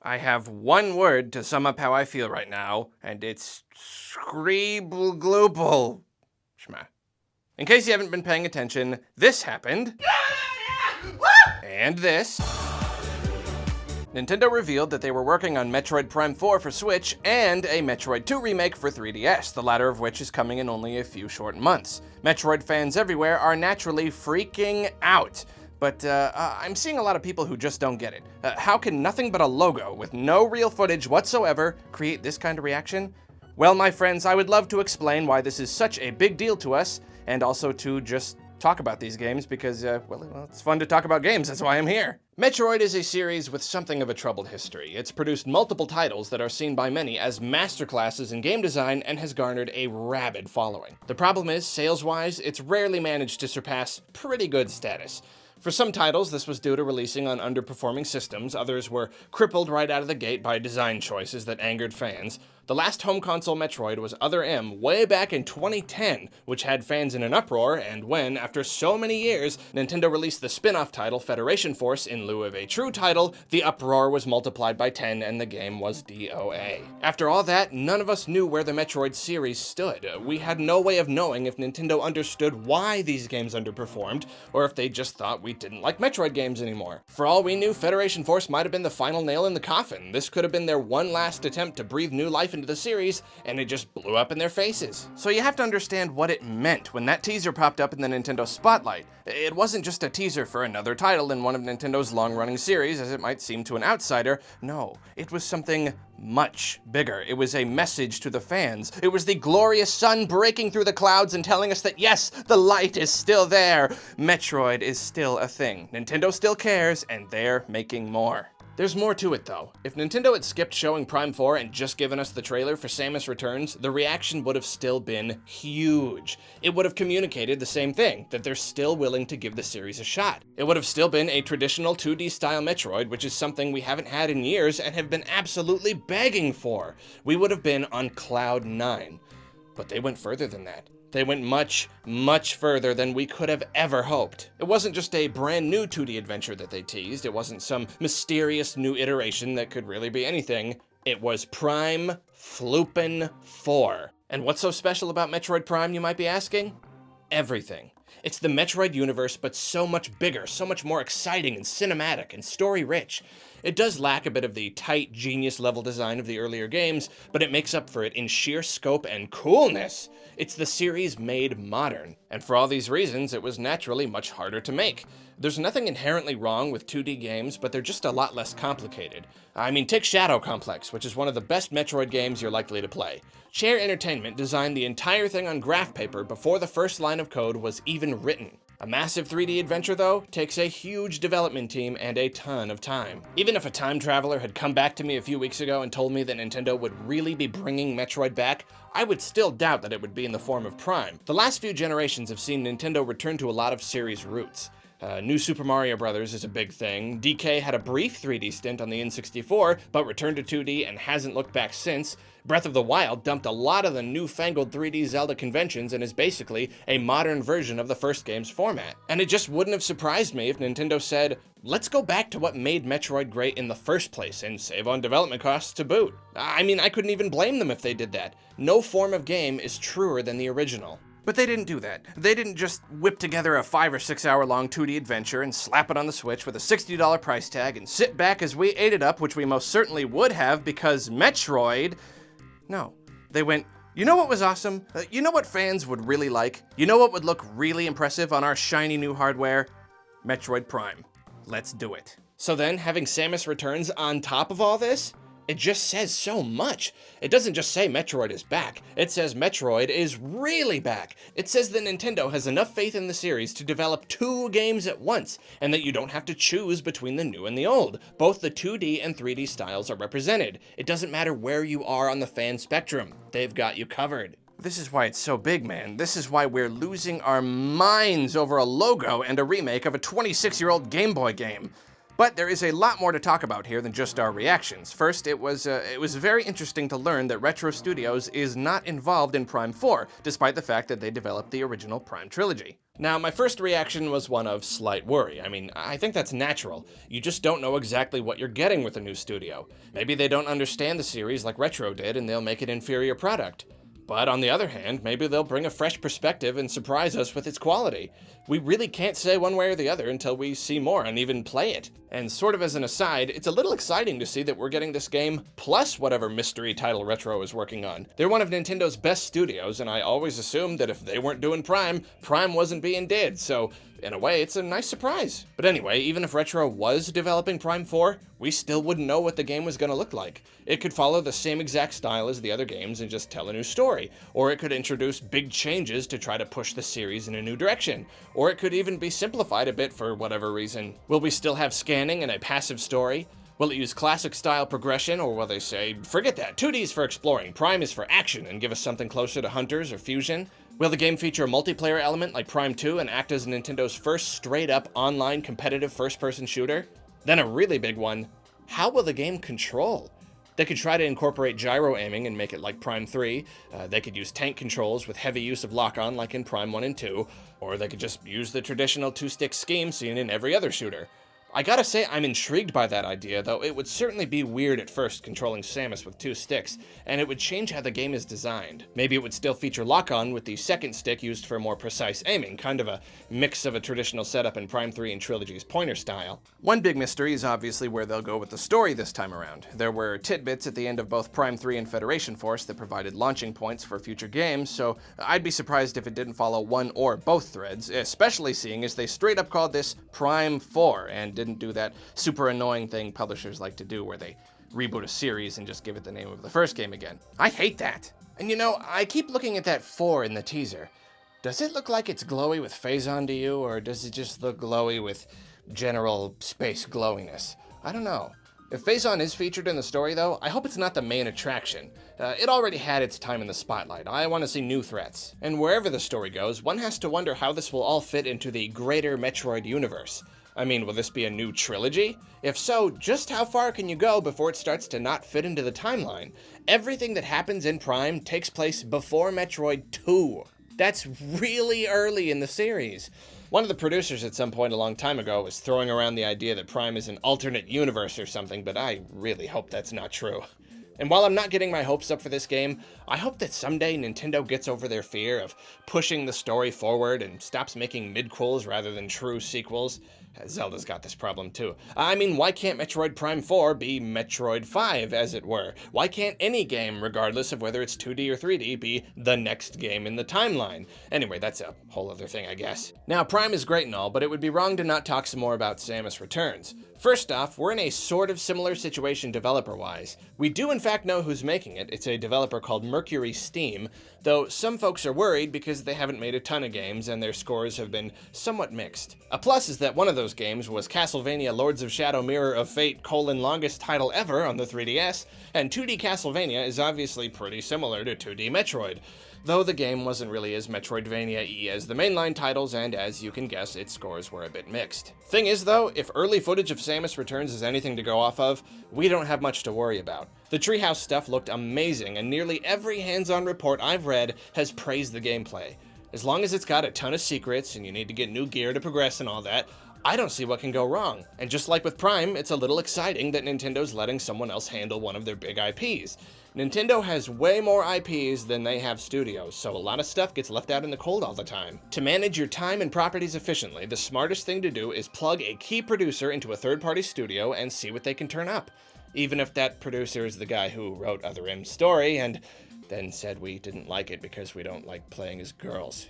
I have one word to sum up how I feel right now, and it's screeble-glooble. Shma. In case you haven't been paying attention, this happened. And this. Nintendo revealed that they were working on Metroid Prime 4 for Switch and a Metroid 2 remake for 3DS, the latter of which is coming in only a few short months. Metroid fans everywhere are naturally freaking out. But I'm seeing a lot of people who just don't get it. How can nothing but a logo with no real footage whatsoever create this kind of reaction? Well, my friends, I would love to explain why this is such a big deal to us, and also to just talk about these games because, well, it's fun to talk about games, that's why I'm here. Metroid is a series with something of a troubled history. It's produced multiple titles that are seen by many as masterclasses in game design and has garnered a rabid following. The problem is, sales-wise, it's rarely managed to surpass pretty good status. For some titles, this was due to releasing on underperforming systems, others were crippled right out of the gate by design choices that angered fans. The last home console Metroid was Other M way back in 2010, which had fans in an uproar, and when, after so many years, Nintendo released the spin-off title Federation Force in lieu of a true title, the uproar was multiplied by 10 and the game was DOA. After all that, none of us knew where the Metroid series stood. We had no way of knowing if Nintendo understood why these games underperformed, or if they just thought we didn't like Metroid games anymore. For all we knew, Federation Force might have been the final nail in the coffin. This could have been their one last attempt to breathe new life into the series, and it just blew up in their faces. So you have to understand what it meant when that teaser popped up in the Nintendo spotlight. It wasn't just a teaser for another title in one of Nintendo's long-running series, as it might seem to an outsider. No, it was something much bigger. It was a message to the fans. It was the glorious sun breaking through the clouds and telling us that yes, the light is still there. Metroid is still a thing. Nintendo still cares, and they're making more. There's more to it, though. If Nintendo had skipped showing Prime 4 and just given us the trailer for Samus Returns, the reaction would have still been huge. It would have communicated the same thing, that they're still willing to give the series a shot. It would have still been a traditional 2D-style Metroid, which is something we haven't had in years and have been absolutely begging for. We would have been on cloud 9. But they went further than that. They went much, much further than we could have ever hoped. It wasn't just a brand new 2D adventure that they teased. It wasn't some mysterious new iteration that could really be anything. It was Prime Floopin' 4. And what's so special about Metroid Prime, you might be asking? Everything. It's the Metroid universe, but so much bigger, so much more exciting and cinematic and story-rich. It does lack a bit of the tight, genius-level design of the earlier games, but it makes up for it in sheer scope and coolness. It's the series made modern, and for all these reasons, it was naturally much harder to make. There's nothing inherently wrong with 2D games, but they're just a lot less complicated. I mean, take Shadow Complex, which is one of the best Metroid games you're likely to play. Chair Entertainment designed the entire thing on graph paper before the first line of code was even written. A massive 3D adventure, though, takes a huge development team and a ton of time. Even if a time traveler had come back to me a few weeks ago and told me that Nintendo would really be bringing Metroid back, I would still doubt that it would be in the form of Prime. The last few generations have seen Nintendo return to a lot of series roots. New Super Mario Bros. Is a big thing. DK had a brief 3D stint on the N64, but returned to 2D and hasn't looked back since. Breath of the Wild dumped a lot of the newfangled 3D Zelda conventions and is basically a modern version of the first game's format. And it just wouldn't have surprised me if Nintendo said, let's go back to what made Metroid great in the first place and save on development costs to boot. I mean, I couldn't even blame them if they did that. No form of game is truer than the original. But they didn't do that. They didn't just whip together a 5 or 6 hour long 2D adventure and slap it on the Switch with a $60 price tag and sit back as we ate it up, which we most certainly would have because Metroid... No. They went, you know what was awesome? You know what fans would really like? You know what would look really impressive on our shiny new hardware? Metroid Prime. Let's do it. So then, having Samus Returns on top of all this? It just says so much. It doesn't just say Metroid is back. It says Metroid is really back. It says that Nintendo has enough faith in the series to develop 2 games at once, and that you don't have to choose between the new and the old. Both the 2D and 3D styles are represented. It doesn't matter where you are on the fan spectrum. They've got you covered. This is why it's so big, man. This is why we're losing our minds over a logo and a remake of a 26-year-old Game Boy game. But there is a lot more to talk about here than just our reactions. First, it was very interesting to learn that Retro Studios is not involved in Prime 4, despite the fact that they developed the original Prime trilogy. Now, my first reaction was one of slight worry. I mean, I think that's natural. You just don't know exactly what you're getting with a new studio. Maybe they don't understand the series like Retro did and they'll make an inferior product. But on the other hand, maybe they'll bring a fresh perspective and surprise us with its quality. We really can't say one way or the other until we see more and even play it. And sort of as an aside, it's a little exciting to see that we're getting this game plus whatever mystery title Retro is working on. They're one of Nintendo's best studios, and I always assumed that if they weren't doing Prime, Prime wasn't being did, so in a way, it's a nice surprise. But anyway, even if Retro was developing Prime 4, we still wouldn't know what the game was going to look like. It could follow the same exact style as the other games and just tell a new story, or it could introduce big changes to try to push the series in a new direction, or it could even be simplified a bit for whatever reason. Will we still have scanning and a passive story? Will it use classic style progression, or will they say, forget that, 2D's for exploring, Prime is for action, and give us something closer to Hunters or Fusion? Will the game feature a multiplayer element like Prime 2 and act as Nintendo's first straight-up online competitive first-person shooter? Then a really big one, how will the game control? They could try to incorporate gyro aiming and make it like Prime 3, they could use tank controls with heavy use of lock-on like in Prime 1 and 2, or they could just use the traditional two-stick scheme seen in every other shooter. I gotta say, I'm intrigued by that idea, though it would certainly be weird at first controlling Samus with two sticks, and it would change how the game is designed. Maybe it would still feature lock-on with the second stick used for more precise aiming, kind of a mix of a traditional setup in Prime 3 and Trilogy's pointer style. One big mystery is obviously where they'll go with the story this time around. There were tidbits at the end of both Prime 3 and Federation Force that provided launching points for future games, so I'd be surprised if it didn't follow one or both threads, especially seeing as they straight up called this Prime 4 and didn't do that super annoying thing publishers like to do where they reboot a series and just give it the name of the first game again. I hate that. And you know, I keep looking at that 4 in the teaser. Does it look like it's glowy with Phazon to you, or does it just look glowy with general space glowiness? I don't know. If Phazon is featured in the story though, I hope it's not the main attraction. It already had its time in the spotlight. I want to see new threats. And wherever the story goes, one has to wonder how this will all fit into the greater Metroid universe. I mean, will this be a new trilogy? If so, just how far can you go before it starts to not fit into the timeline? Everything that happens in Prime takes place before Metroid 2. That's really early in the series. One of the producers at some point a long time ago was throwing around the idea that Prime is an alternate universe or something, but I really hope that's not true. And while I'm not getting my hopes up for this game, I hope that someday Nintendo gets over their fear of pushing the story forward and stops making midquels rather than true sequels. Zelda's got this problem too. I mean, why can't Metroid Prime 4 be Metroid 5, as it were? Why can't any game, regardless of whether it's 2D or 3D, be the next game in the timeline? Anyway, that's a whole other thing, I guess. Now, Prime is great and all, but it would be wrong to not talk some more about Samus Returns. First off, we're in a sort of similar situation developer-wise. We do in fact know who's making it. It's a developer called Mercury Steam, though some folks are worried because they haven't made a ton of games and their scores have been somewhat mixed. A plus is that one of those games was Castlevania Lords of Shadow Mirror of Fate : longest title ever on the 3DS, and 2D Castlevania is obviously pretty similar to 2D Metroid, though the game wasn't really as Metroidvania-y as the mainline titles, and as you can guess, its scores were a bit mixed. Thing is though, if early footage of Samus Returns is anything to go off of, we don't have much to worry about. The Treehouse stuff looked amazing, and nearly every hands-on report I've read has praised the gameplay. As long as it's got a ton of secrets, and you need to get new gear to progress and all that, I don't see what can go wrong. And just like with Prime, it's a little exciting that Nintendo's letting someone else handle one of their big IPs. Nintendo has way more IPs than they have studios, so a lot of stuff gets left out in the cold all the time. To manage your time and properties efficiently, the smartest thing to do is plug a key producer into a third-party studio and see what they can turn up. Even if that producer is the guy who wrote Other M's story and then said we didn't like it because we don't like playing as girls.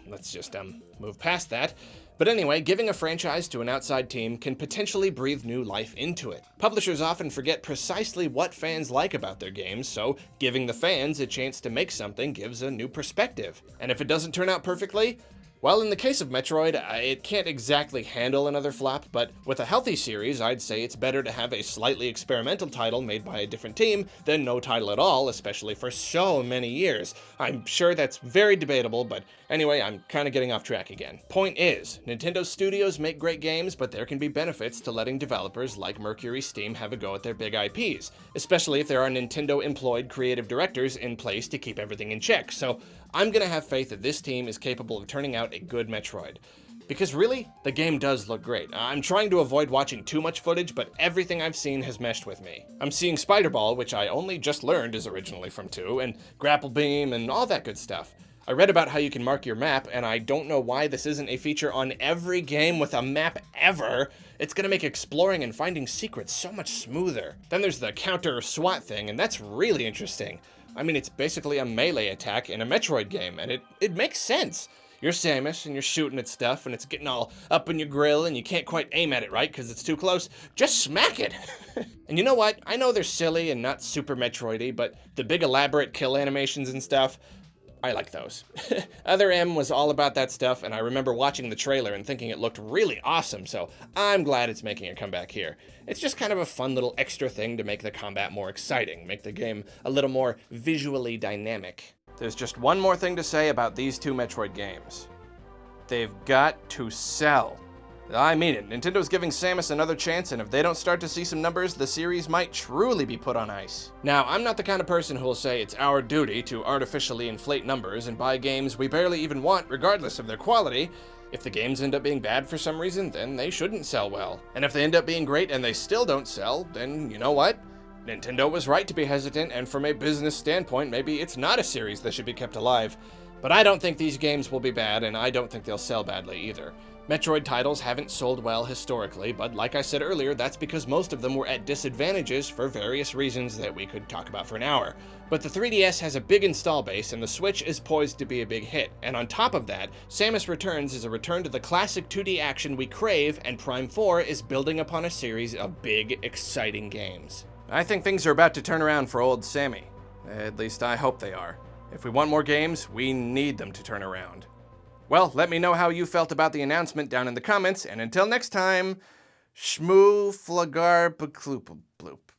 Let's just move past that. But anyway, giving a franchise to an outside team can potentially breathe new life into it. Publishers often forget precisely what fans like about their games, so giving the fans a chance to make something gives a new perspective. And if it doesn't turn out perfectly, well, in the case of Metroid, it can't exactly handle another flop, but with a healthy series, I'd say it's better to have a slightly experimental title made by a different team than no title at all, especially for so many years. I'm sure that's very debatable, but anyway, I'm kind of getting off track again. Point is, Nintendo studios make great games, but there can be benefits to letting developers like Mercury Steam have a go at their big IPs, especially if there are Nintendo-employed creative directors in place to keep everything in check, so I'm gonna have faith that this team is capable of turning out a good Metroid. Because really, the game does look great. I'm trying to avoid watching too much footage, but everything I've seen has meshed with me. I'm seeing Spider Ball, which I only just learned is originally from 2, and Grapple Beam, and all that good stuff. I read about how you can mark your map, and I don't know why this isn't a feature on every game with a map ever. It's gonna make exploring and finding secrets so much smoother. Then there's the counter SWAT thing, and that's really interesting. I mean, it's basically a melee attack in a Metroid game, and it makes sense. You're Samus, and you're shooting at stuff, and it's getting all up in your grill, and you can't quite aim at it right because it's too close. Just smack it! And you know what? I know they're silly and not super Metroid-y, but the big elaborate kill animations and stuff, I like those. Other M was all about that stuff, and I remember watching the trailer and thinking it looked really awesome, so I'm glad it's making a comeback here. It's just kind of a fun little extra thing to make the combat more exciting, make the game a little more visually dynamic. There's just one more thing to say about these 2 Metroid games. They've got to sell. I mean it, Nintendo's giving Samus another chance, and if they don't start to see some numbers, the series might truly be put on ice. Now, I'm not the kind of person who will say it's our duty to artificially inflate numbers and buy games we barely even want regardless of their quality. If the games end up being bad for some reason, then they shouldn't sell well. And if they end up being great and they still don't sell, then you know what? Nintendo was right to be hesitant, and from a business standpoint, maybe it's not a series that should be kept alive. But I don't think these games will be bad, and I don't think they'll sell badly either. Metroid titles haven't sold well historically, but like I said earlier, that's because most of them were at disadvantages for various reasons that we could talk about for an hour. But the 3DS has a big install base, and the Switch is poised to be a big hit. And on top of that, Samus Returns is a return to the classic 2D action we crave, and Prime 4 is building upon a series of big, exciting games. I think things are about to turn around for old Sammy. At least I hope they are. If we want more games, we need them to turn around. Well, let me know how you felt about the announcement down in the comments, and until next time, shmoo flagar bloop.